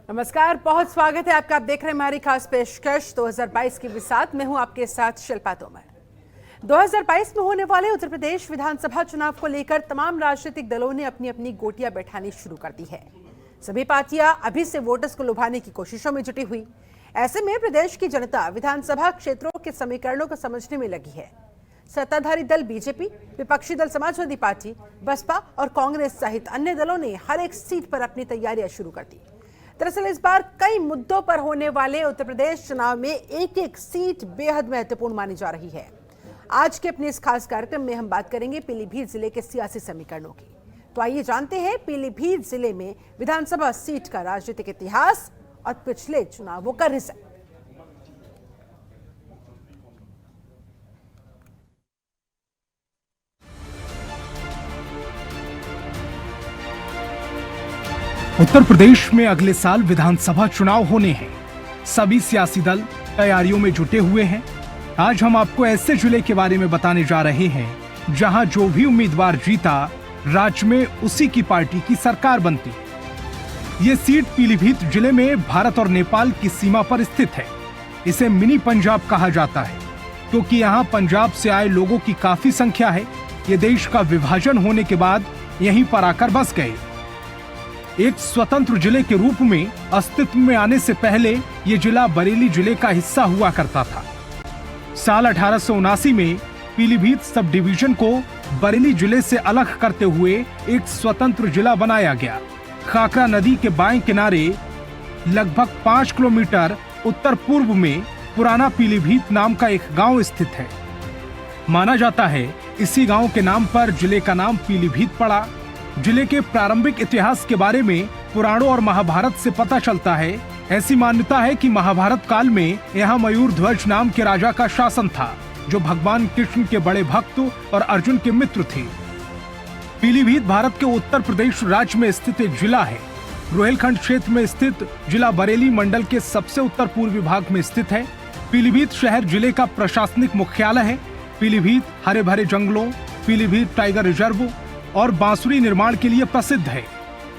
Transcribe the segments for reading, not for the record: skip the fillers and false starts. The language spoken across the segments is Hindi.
नमस्कार, बहुत स्वागत है आपका। आप देख रहे हैं हमारी खास पेशकश 2022 के साथ। मैं हूं आपके साथ शिल्पा तोमर। 2022 में होने वाले उत्तर प्रदेश विधानसभा चुनाव को लेकर तमाम राजनीतिक दलों ने अपनी अपनी गोटियां बैठानी शुरू कर दी है। सभी पार्टियां अभी से वोटर्स को लुभाने की कोशिशों में जुटी हुई। ऐसे में प्रदेश की जनता विधानसभा क्षेत्रों के समीकरणों को समझने में लगी है। सत्ताधारी दल बीजेपी, विपक्षी दल समाजवादी पार्टी, बसपा और कांग्रेस सहित अन्य दलों ने हर एक सीट पर अपनी तैयारियां शुरू कर दी। दरअसल इस बार कई मुद्दों पर होने वाले उत्तर प्रदेश चुनाव में एक एक सीट बेहद महत्वपूर्ण मानी जा रही है। आज के अपने इस खास कार्यक्रम में हम बात करेंगे पीलीभीत जिले के सियासी समीकरणों की। तो आइए जानते हैं पीलीभीत जिले में विधानसभा सीट का राजनीतिक इतिहास और पिछले चुनावों का रिजल्ट। उत्तर प्रदेश में अगले साल विधानसभा चुनाव होने हैं। सभी सियासी दल तैयारियों में जुटे हुए हैं। आज हम आपको ऐसे जिले के बारे में बताने जा रहे हैं जहां जो भी उम्मीदवार जीता, राज्य में उसी की पार्टी की सरकार बनती। ये सीट पीलीभीत जिले में भारत और नेपाल की सीमा पर स्थित है। इसे मिनी पंजाब कहा जाता है क्योंकि यहाँ पंजाब से आए लोगों की काफी संख्या है। ये देश का विभाजन होने के बाद यहीं पर आकर बस गए। एक स्वतंत्र जिले के रूप में अस्तित्व में आने से पहले ये जिला बरेली जिले का हिस्सा हुआ करता था। साल 1879 में पीलीभीत सब डिवीजन को बरेली जिले से अलग करते हुए एक स्वतंत्र जिला बनाया गया। खाकरा नदी के बाएं किनारे लगभग 5 किलोमीटर उत्तर पूर्व में पुराना पीलीभीत नाम का एक गांव स्थित है। माना जाता है इसी गांव के नाम पर जिले का नाम पीलीभीत पड़ा। जिले के प्रारंभिक इतिहास के बारे में पुराणों और महाभारत से पता चलता है। ऐसी मान्यता है कि महाभारत काल में यहाँ मयूर ध्वज नाम के राजा का शासन था, जो भगवान कृष्ण के बड़े भक्त और अर्जुन के मित्र थे। पीलीभीत भारत के उत्तर प्रदेश राज्य में स्थित एक जिला है। रोहिलखंड क्षेत्र में स्थित जिला बरेली मंडल के सबसे उत्तर पूर्वी भाग में स्थित है। पीलीभीत शहर जिले का प्रशासनिक मुख्यालय है। पीलीभीत हरे भरे जंगलों, पीलीभीत टाइगर रिजर्व और बांसुरी निर्माण के लिए प्रसिद्ध है।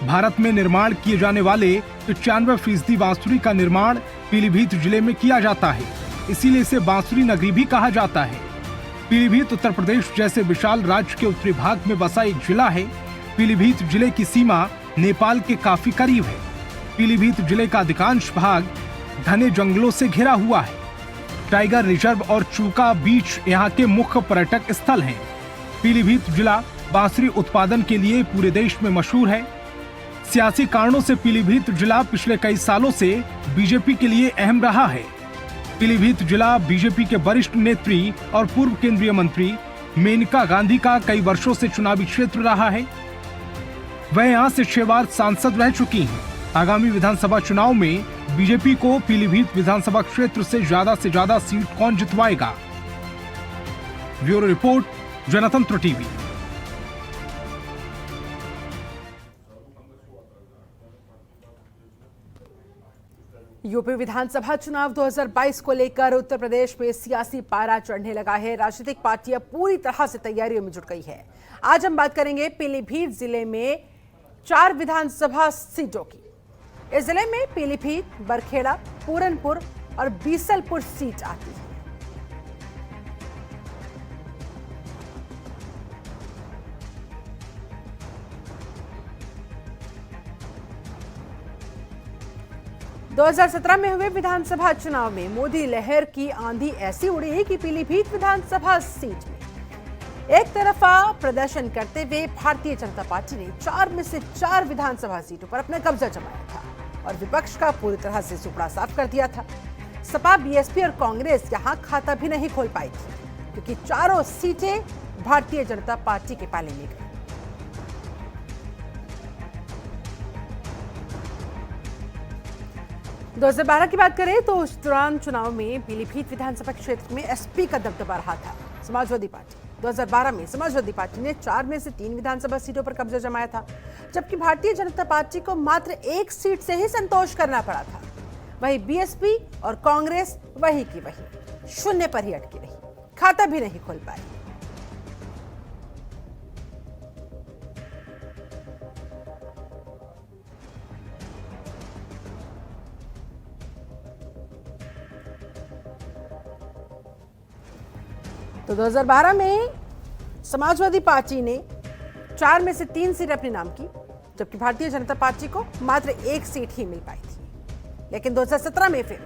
भारत में निर्माण किए जाने वाले 95% बांसुरी का निर्माण पीलीभीत जिले में किया जाता है, इसीलिए इसे बांसुरी नगरी भी कहा जाता है। पीलीभीत उत्तर प्रदेश जैसे विशाल राज्य के उत्तरी भाग में बसा एक जिला है। पीलीभीत जिले की सीमा नेपाल के काफी करीब है। पीलीभीत जिले का अधिकांश भाग घने जंगलों से घिरा हुआ है। टाइगर रिजर्व और चूका बीच यहाँ के मुख्य पर्यटक स्थल हैं। पीलीभीत जिला बांसुरी उत्पादन के लिए पूरे देश में मशहूर है। सियासी कारणों से पीलीभीत जिला पिछले कई सालों से बीजेपी के लिए अहम रहा है। पीलीभीत जिला बीजेपी के वरिष्ठ नेत्री और पूर्व केंद्रीय मंत्री मेनका गांधी का कई वर्षों से चुनावी क्षेत्र रहा है। वह यहां से 6 बार सांसद रह चुकी हैं। आगामी विधानसभा चुनाव में बीजेपी को पीलीभीत विधानसभा क्षेत्र से ज्यादा सीट कौन जितवाएगा? ब्यूरो रिपोर्ट, जनतंत्र टीवी। यूपी विधानसभा चुनाव 2022 को लेकर उत्तर प्रदेश में सियासी पारा चढ़ने लगा है। राजनीतिक पार्टियां पूरी तरह से तैयारियों में जुट गई है। आज हम बात करेंगे पीलीभीत जिले में 4 विधानसभा सीटों की। इस जिले में पीलीभीत, बरखेड़ा, पूरनपुर और बीसलपुर सीट आती है। दो 2017 में हुए विधानसभा चुनाव में मोदी लहर की आंधी ऐसी उड़ी कि पीलीभीत विधानसभा सीट में एक तरफा प्रदर्शन करते हुए भारतीय जनता पार्टी ने 4 में से 4 विधानसभा सीटों पर अपना कब्जा जमाया था और विपक्ष का पूरी तरह से सुपड़ा साफ कर दिया था। सपा, बीएसपी और कांग्रेस यहां खाता भी नहीं खोल पाई थी क्योंकि चारों सीटें भारतीय जनता पार्टी के पाले में गई। दो 2012 की बात करें तो उस दौरान चुनाव में पीलीभीत विधानसभा क्षेत्र में एसपी का दबदबा रहा था समाजवादी पार्टी। 2012 में समाजवादी पार्टी ने 4 में से 3 विधानसभा सीटों पर कब्जा जमाया था, जबकि भारतीय जनता पार्टी को मात्र 1 सीट से ही संतोष करना पड़ा था। वहीं बीएसपी और कांग्रेस वही की वही शून्य पर ही अटकी रही, खाता भी नहीं खोल पाई। तो 2012 में समाजवादी पार्टी ने 4 में से 3 सीट अपने नाम की, जबकि भारतीय जनता पार्टी को मात्र 1 सीट ही मिल पाई थी। लेकिन 2017 में फिर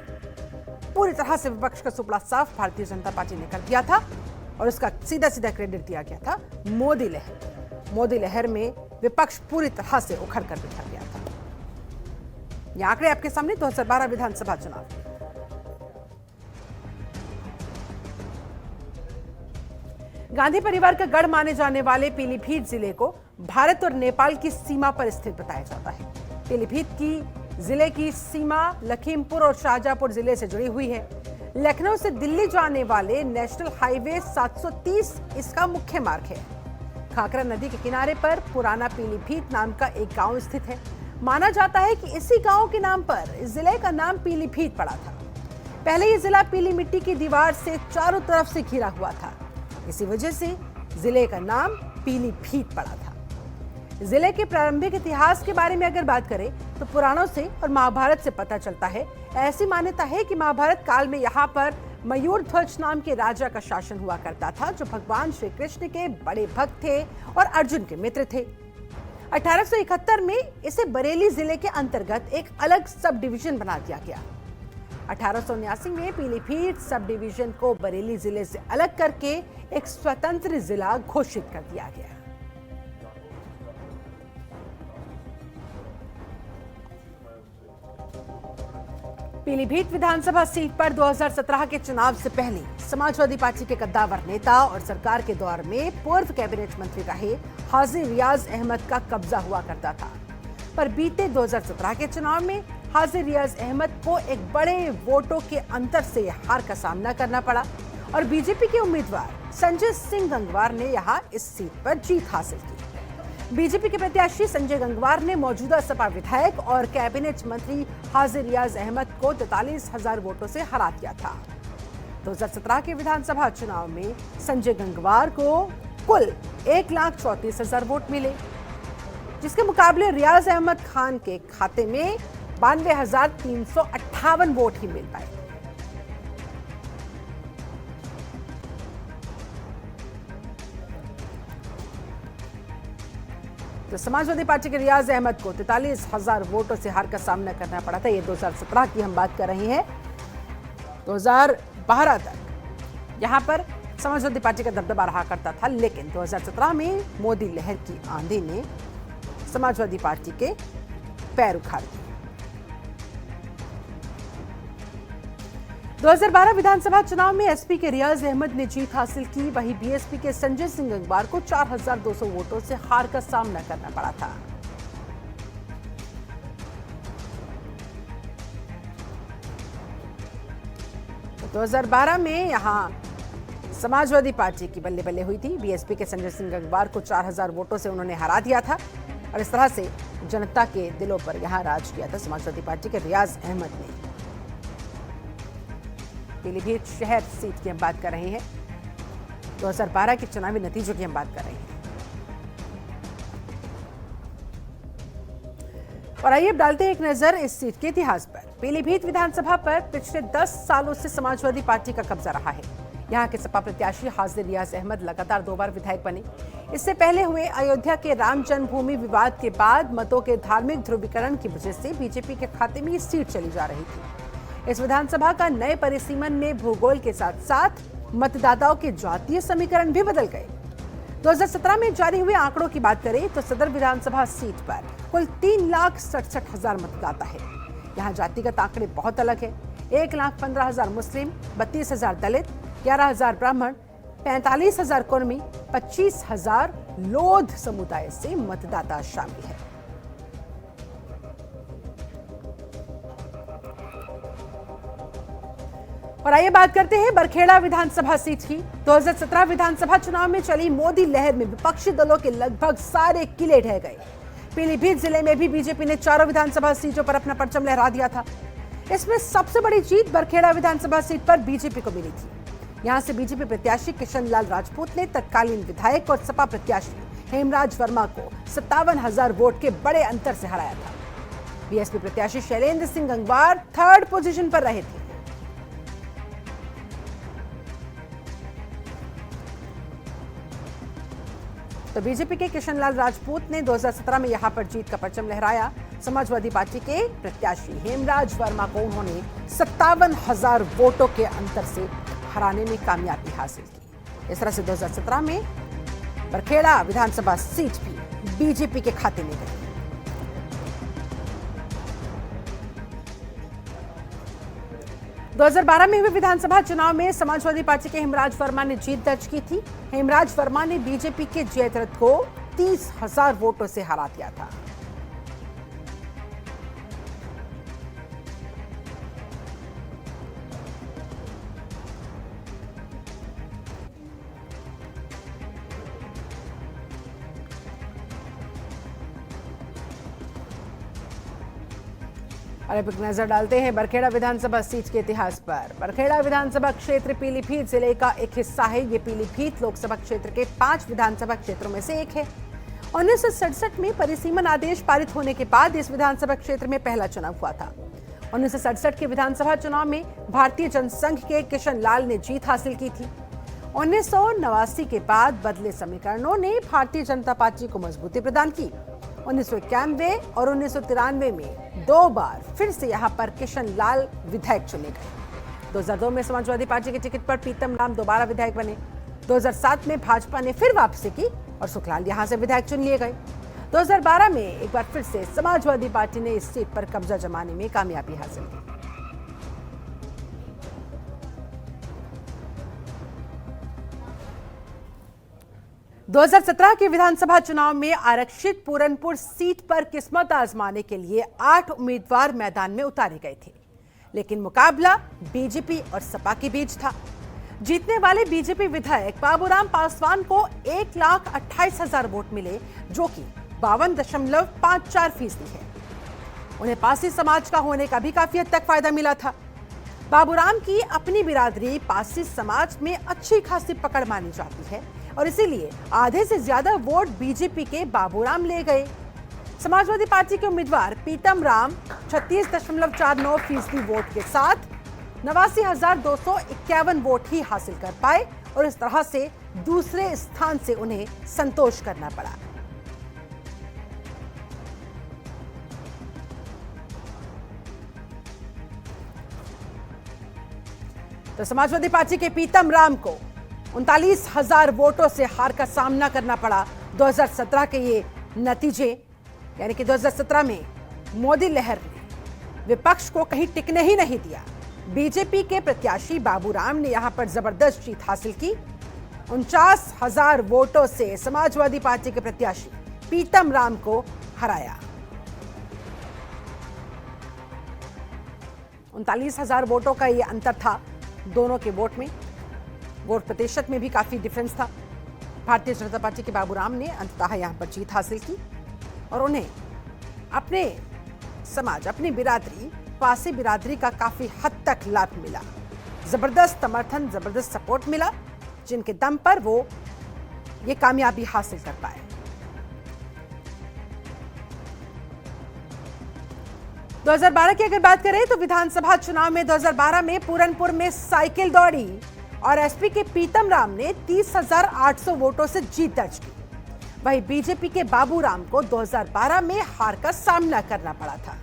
पूरी तरह से विपक्ष का सुपड़ा साफ भारतीय जनता पार्टी ने कर दिया था और उसका सीधा सीधा क्रेडिट दिया गया था मोदी लहर। मोदी लहर में विपक्ष पूरी तरह से उखड़ कर बिखर गया था। ये आंकड़े आपके सामने 2012 विधानसभा चुनाव। गांधी परिवार का गढ़ माने जाने वाले पीलीभीत जिले को भारत और नेपाल की सीमा पर स्थित बताया जाता है। पीलीभीत की जिले की सीमा लखीमपुर और शाहजहांपुर जिले से जुड़ी हुई है। लखनऊ से दिल्ली जाने वाले नेशनल हाईवे 730 इसका मुख्य मार्ग है। खाकरा नदी के किनारे पर पुराना पीलीभीत नाम का एक गांव स्थित है। माना जाता है कि इसी गांव के नाम पर इस जिले का नाम पीलीभीत पड़ा था। पहले ये जिला पीली मिट्टी की दीवार से चारों तरफ से घिरा हुआ था। इसी वजह से जिले का नाम पीलीभीत पड़ा था। जिले के प्रारंभिक इतिहास के बारे में अगर बात करें तो पुराणों से और महाभारत से पता चलता है। ऐसी मान्यता है कि महाभारत काल में यहाँ पर मयूर ध्वज नाम के राजा का शासन हुआ करता था, जो भगवान श्री कृष्ण के बड़े भक्त थे और अर्जुन के मित्र थे। 1871 में इसे बरेली जिले के अंतर्गत एक अलग सब डिवीजन बना दिया गया। 1879 में पीलीभीत सब डिवीजन को बरेली जिले से अलग करके एक स्वतंत्र जिला घोषित कर दिया गया। पीलीभीत विधानसभा सीट पर 2017 के चुनाव से पहले समाजवादी पार्टी के कद्दावर नेता और सरकार के दौर में पूर्व कैबिनेट मंत्री रहे हाजी रियाज अहमद का कब्जा हुआ करता था। पर बीते 2017 के चुनाव में हाजी रियाज अहमद को एक बड़े वोटों के अंतर से हार का सामना करना पड़ा और बीजेपी के उम्मीदवार संजय सिंह गंगवार ने यहां इस सीट पर जीत हासिल की। बीजेपी के प्रत्याशी संजय गंगवार ने मौजूदा सपा विधायक और कैबिनेट मंत्री हाजी रियाज अहमद को 43,000 वोटों से हरा दिया था। 2017 के विधानसभा चुनाव में संजय गंगवार को कुल 1,34,000 वोट मिले, जिसके मुकाबले रियाज अहमद खान के खाते में 92,358 वोट ही मिल पाए। तो समाजवादी पार्टी के रियाज अहमद को 43,000 वोटों से हार का सामना करना पड़ा था। ये 2017 की हम बात कर रहे हैं। 2012 तक यहां पर समाजवादी पार्टी का दबदबा रहा करता था, लेकिन 2017 में मोदी लहर की आंधी ने समाजवादी पार्टी के पैर उखाड़ दिए। 2012 विधानसभा चुनाव में एसपी के रियाज अहमद ने जीत हासिल की, वहीं बीएसपी के संजय सिंह गंगवार को 4,200 वोटों से हार का सामना करना पड़ा था। तो 2012 में यहां समाजवादी पार्टी की बल्ले बल्ले हुई थी। बीएसपी के संजय सिंह गंगवार को 4,000 वोटों से उन्होंने हरा दिया था और इस तरह से जनता के दिलों पर यहां राज किया था समाजवादी पार्टी के रियाज अहमद ने। पीलीभीत शहर सीट की हम बात कर रहे हैं। 2012 के चुनावी नतीजों की हम बात कर रहे हैं। और आइए अब डालते हैं एक नजर इस सीट के इतिहास पर। पीलीभीत विधानसभा पर पिछले 10 सालों से समाजवादी पार्टी का कब्जा रहा है। यहां के सपा प्रत्याशी हाजी रियाज अहमद लगातार 2 बार विधायक बने। इससे पहले हुए अयोध्या के राम जन्मभूमि विवाद के बाद मतों के धार्मिक ध्रुवीकरण की वजह से बीजेपी के खाते में ये सीट चली जा रही थी। इस विधानसभा का नए परिसीमन में भूगोल के साथ साथ मतदाताओं के जातीय समीकरण भी बदल गए। 2017 में जारी हुए आंकड़ों की बात करें तो सदर विधानसभा सीट पर कुल 3,67,000 मतदाता है। यहाँ जातिगत आंकड़े बहुत अलग है। 1,15,000 मुस्लिम, 32,000 दलित, 11,000 ब्राह्मण, 45,000 कुर्मी, 25,000 लोध समुदाय से मतदाता शामिल है। और आइए बात करते हैं बरखेड़ा विधानसभा सीट की। 2017 विधानसभा चुनाव में चली मोदी लहर में विपक्षी दलों के लगभग सारे किले ढह गए। पीलीभीत जिले में भी बीजेपी ने 4 विधानसभा सीटों पर अपना परचम लहरा दिया था। इसमें सबसे बड़ी जीत बरखेड़ा विधानसभा सीट पर बीजेपी को मिली थी। यहां से बीजेपी प्रत्याशी किशन लाल राजपूत ने तत्कालीन विधायक और सपा प्रत्याशी हेमराज वर्मा को 57,000 वोट के बड़े अंतर से हराया था। बीएसपी प्रत्याशी शैलेंद्र सिंह गंगवार 3rd पोजीशन पर रहे थे। तो बीजेपी के किशन लाल राजपूत ने 2017 में यहां पर जीत का परचम लहराया। समाजवादी पार्टी के प्रत्याशी हेमराज वर्मा को उन्होंने 57,000 वोटों के अंतर से हराने में कामयाबी हासिल की। इस तरह से 2017 में बरखेड़ा विधानसभा सीट भी बीजेपी के खाते में गई। दो 2012 में हुए विधानसभा चुनाव में समाजवादी पार्टी के हेमराज वर्मा ने जीत दर्ज की थी। हेमराज वर्मा ने बीजेपी के जयद्रथ को 30,000 वोटों से हरा दिया था। और अब एक नजर डालते हैं बरखेड़ा विधानसभा सीट के इतिहास पर। बरखेड़ा विधानसभा क्षेत्र पीलीभीत जिले का एक हिस्सा है। ये पीलीभीत लोकसभा क्षेत्र के 5 विधानसभा क्षेत्रों में से एक है। 1967 में परिसीमन आदेश पारित होने के बाद इस विधानसभा क्षेत्र में पहला चुनाव हुआ था। 1967 के विधानसभा चुनाव में भारतीय जनसंघ के किशन लाल ने जीत हासिल की थी। 1989 के बाद बदले समीकरणों ने भारतीय जनता पार्टी को मजबूती प्रदान की। 1991 और 1993 में 2 बार फिर से यहां पर किशन लाल विधायक चुने गए। 2002 में समाजवादी पार्टी के टिकट पर पीतम राम दोबारा विधायक बने। 2007 में भाजपा ने फिर वापसी की और सुखलाल यहां से विधायक चुन लिए गए। 2012 में एक बार फिर से समाजवादी पार्टी ने इस सीट पर कब्जा जमाने में कामयाबी हासिल की। दो 2017 के विधानसभा चुनाव में आरक्षित पूरनपुर सीट पर किस्मत आजमाने के लिए 8 उम्मीदवार मैदान में उतारे गए थे, लेकिन मुकाबला बीजेपी और सपा के बीच था। जीतने वाले बीजेपी विधायक बाबूराम पासवान को 1,28,000 वोट मिले, जो कि 52.54% है। उन्हें पासी समाज का होने का भी काफी हद तक फायदा मिला था। बाबूराम की अपनी बिरादरी पासी समाज में अच्छी खासी पकड़ मानी जाती है और इसीलिए आधे से ज्यादा वोट बीजेपी के बाबूराम ले गए। समाजवादी पार्टी के उम्मीदवार पीतम राम 36.49% वोट के साथ 89,251 वोट ही हासिल कर पाए और इस तरह से दूसरे स्थान से उन्हें संतोष करना पड़ा। तो समाजवादी पार्टी के पीतम राम को 39,000 वोटों से हार का सामना करना पड़ा। 2017 के ये नतीजे, यानी कि 2017 में मोदी लहर ने विपक्ष को कहीं टिकने ही नहीं दिया। बीजेपी के प्रत्याशी बाबूराम ने यहां पर जबरदस्त जीत हासिल की। 49,000 वोटों से समाजवादी पार्टी के प्रत्याशी पीतम राम को हराया। 39,000 वोटों का ये अंतर था दोनों के वोट में। वोट प्रतिशत में भी काफी डिफरेंस था। भारतीय जनता पार्टी के बाबूराम ने अंततः यहां पर जीत हासिल की और उन्हें अपने समाज, अपनी बिरादरी, पासी बिरादरी का काफी हद तक लाभ मिला। जबरदस्त समर्थन, जबरदस्त सपोर्ट मिला, जिनके दम पर वो ये कामयाबी हासिल कर पाए। दो 2012 की अगर बात करें तो विधानसभा चुनाव में 2012 में पूरनपुर में साइकिल दौड़ी और एसपी के पीतम राम ने 30,800 वोटों से जीत दर्ज की। वहीं बीजेपी के बाबूराम को 2012 में हार का सामना करना पड़ा था।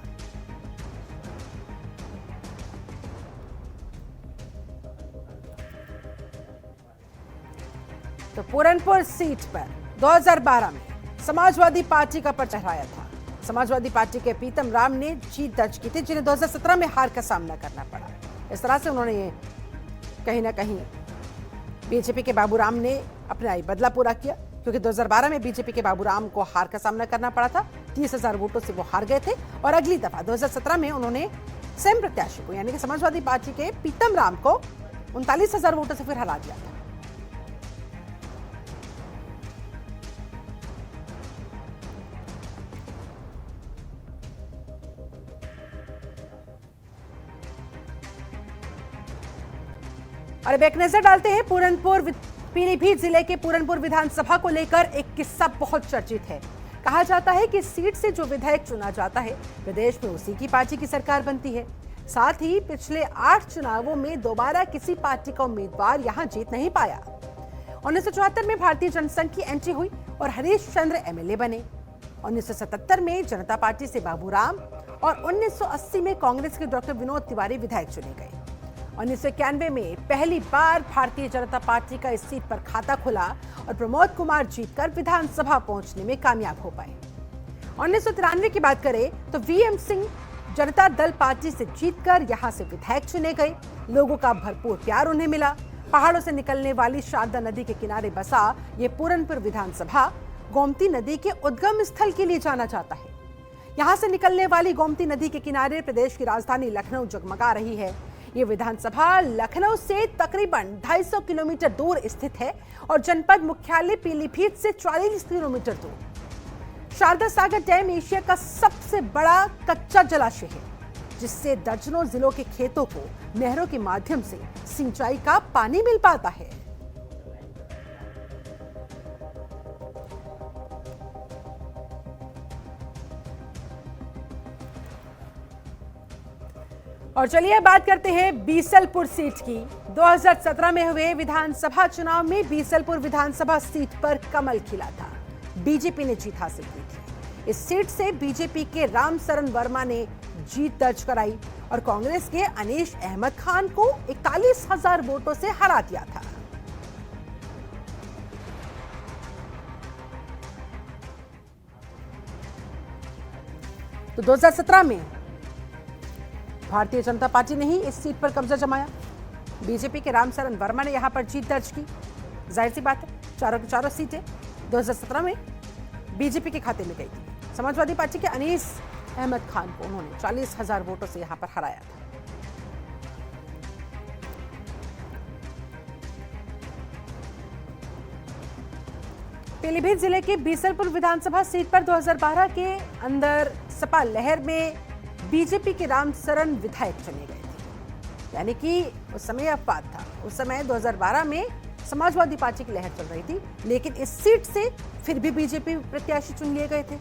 तो पूरनपुर सीट पर 2012 में समाजवादी पार्टी का पर्चा चढ़ाया था। समाजवादी पार्टी के पीतम राम ने जीत दर्ज की थी, जिन्हें 2017 में हार का सामना करना पड़ा। इस तरह से उन्होंने कहीं ना कहीं बीजेपी के बाबूराम ने अपना बदला पूरा किया, क्योंकि 2012 में बीजेपी के बाबूराम को हार का सामना करना पड़ा था। 30,000 वोटों से वो हार गए थे और अगली दफा 2017 में उन्होंने सेम प्रत्याशी को, यानी कि समाजवादी पार्टी के पीतम राम को 39,000 वोटों से फिर हरा दिया था। और अब एक नजर डालते हैं पूरनपुर पीलीभीत जिले के पूरनपुर विधानसभा को लेकर एक किस्सा बहुत चर्चित है। कहा जाता है कि सीट से जो विधायक चुना जाता है, प्रदेश में उसी की पार्टी की सरकार बनती है। साथ ही पिछले 8 चुनावों में दोबारा किसी पार्टी का उम्मीदवार यहां जीत नहीं पाया। 1974 में भारतीय जनसंघ की एंट्री हुई और हरीश चंद्र एमएलए बने। 1977 में जनता पार्टी से बाबूराम और 1980 में कांग्रेस के डॉक्टर विनोद तिवारी विधायक चुने गए। 1991 में पहली बार भारतीय जनता पार्टी का इस सीट पर खाता खुला और प्रमोद कुमार जीतकर विधानसभा पहुंचने में कामयाब हो पाए। 1993 की बात करें तो वीएम सिंह जनता दल पार्टी से जीतकर यहां से विधायक चुने गए। लोगों का भरपूर प्यार उन्हें मिला। पहाड़ों से निकलने वाली शारदा नदी के किनारे बसा ये पूरनपुर विधानसभा गोमती नदी के उद्गम स्थल के लिए जाना जाता है। यहां से निकलने वाली गोमती नदी के किनारे प्रदेश की राजधानी लखनऊ जगमगा रही है। ये विधानसभा लखनऊ से तकरीबन 250 किलोमीटर दूर स्थित है और जनपद मुख्यालय पीलीभीत से 40 किलोमीटर दूर। शारदा सागर डैम एशिया का सबसे बड़ा कच्चा जलाशय है, जिससे दर्जनों जिलों के खेतों को नहरों के माध्यम से सिंचाई का पानी मिल पाता है। और चलिए बात करते हैं बीसलपुर सीट की। 2017 में हुए विधानसभा चुनाव में बीसलपुर विधानसभा सीट पर कमल खिला था। बीजेपी ने जीत हासिल की थी। इस सीट से बीजेपी के रामशरण वर्मा ने जीत दर्ज कराई और कांग्रेस के अनीश अहमद खान को 41,000 वोटों से हरा दिया था। तो 2017 में भारतीय जनता पार्टी ने ही इस सीट पर कब्जा जमाया। बीजेपी के रामशरण वर्मा ने यहां पर जीत दर्ज की। जाहिर सी बात है, चारों की चारों सीटें 2017 में बीजेपी के खाते में गई थी। समाजवादी पार्टी के अनीस अहमद खान को उन्होंने 40,000 वोटों से यहां पर हराया था। पीलीभीत जिले के बीसलपुर विधानसभा सीट पर 2012 के अंदर सपा लहर में बीजेपी के रामशरण विधायक चुने गए थे। यानी कि उस समय अफवाह था। उस समय 2012 में समाजवादी पार्टी की लहर चल रही थी, लेकिन इस सीट से फिर भी बीजेपी प्रत्याशी चुन लिए गए थे।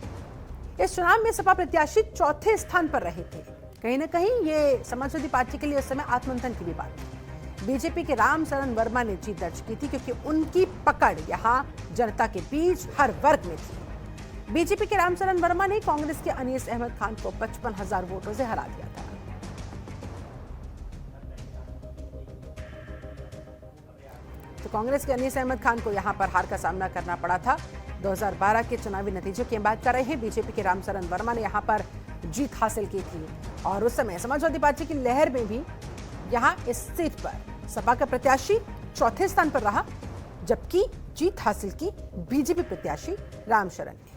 इस चुनाव में सपा प्रत्याशी चौथे स्थान पर रहे थे। कहीं ना कहीं ये समाजवादी पार्टी के लिए उस समय आत्ममंथन की भी बात थी। बीजेपी के रामशरण वर्मा ने जीत दर्ज की थी, क्योंकि उनकी पकड़ यहाँ जनता के बीच हर वर्ग में थी। बीजेपी के रामशरण वर्मा ने कांग्रेस के अनीस अहमद खान को 55,000 वोटों से हरा दिया था। तो कांग्रेस के अनीस अहमद खान को यहां पर हार का सामना करना पड़ा था। 2012 के चुनावी नतीजों की बात कर रहे हैं। बीजेपी के रामशरण वर्मा ने यहां पर जीत हासिल की थी और उस समय समाजवादी पार्टी की लहर में भी यहां इस सीट पर सपा का प्रत्याशी चौथे स्थान पर रहा, जबकि जीत हासिल की बीजेपी प्रत्याशी रामशरण ने।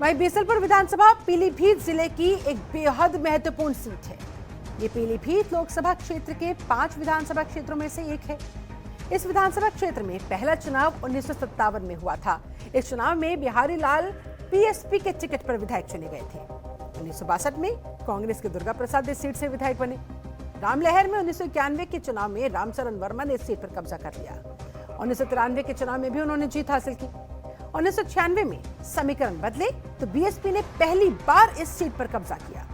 वहीं बीसलपुर विधानसभा पीलीभीत जिले की एक बेहद महत्वपूर्ण सीट है। ये पीलीभीत लोकसभा क्षेत्र के 5 विधानसभा क्षेत्रों में से एक है। इस विधानसभा क्षेत्र में पहला चुनाव 1957 में हुआ था। इस चुनाव में बिहारी लाल पीएसपी के टिकट पर विधायक चुने गए थे। 1962 में कांग्रेस के दुर्गा प्रसाद इस सीट से विधायक बने। रामलहर में 1991 के चुनाव में रामशरण वर्मा ने इस सीट पर कब्जा कर लिया। 1993 के चुनाव में भी उन्होंने जीत हासिल की। 1996 में समीकरण बदले तो बीएसपी ने पहली बार इस सीट पर कब्जा किया।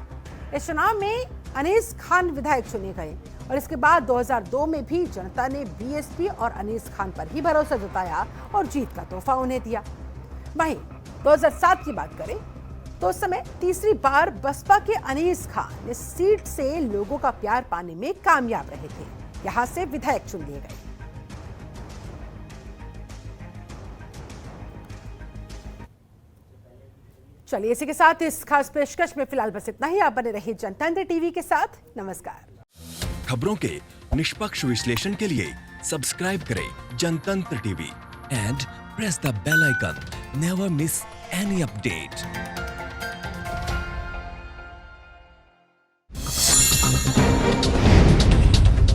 इस चुनाव में अनीस खान विधायक चुने गए और इसके बाद 2002 में भी जनता ने बीएसपी और अनीस खान पर ही भरोसा जताया और जीत का तोहफा उन्हें दिया। वहीं 2007 की बात करें तो उस समय तीसरी बार बसपा के अनीस खान इस सीट से लोगों का प्यार पाने में कामयाब रहे थे। यहां से विधायक चुन लिए गए। चलिए इसी के साथ इस खास पेशकश में फिलहाल बस इतना ही। आप बने रहिए जनतंत्र टीवी के साथ। नमस्कार। खबरों के निष्पक्ष विश्लेषण के लिए सब्सक्राइब करें Jantantra TV and press the bell icon. Never miss any update.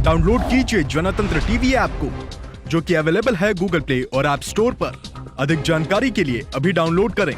Download कीजिए जनतंत्र टीवी ऐप को, जो कि अवेलेबल है गूगल प्ले और ऐप स्टोर पर। अधिक जानकारी के लिए अभी डाउनलोड करें।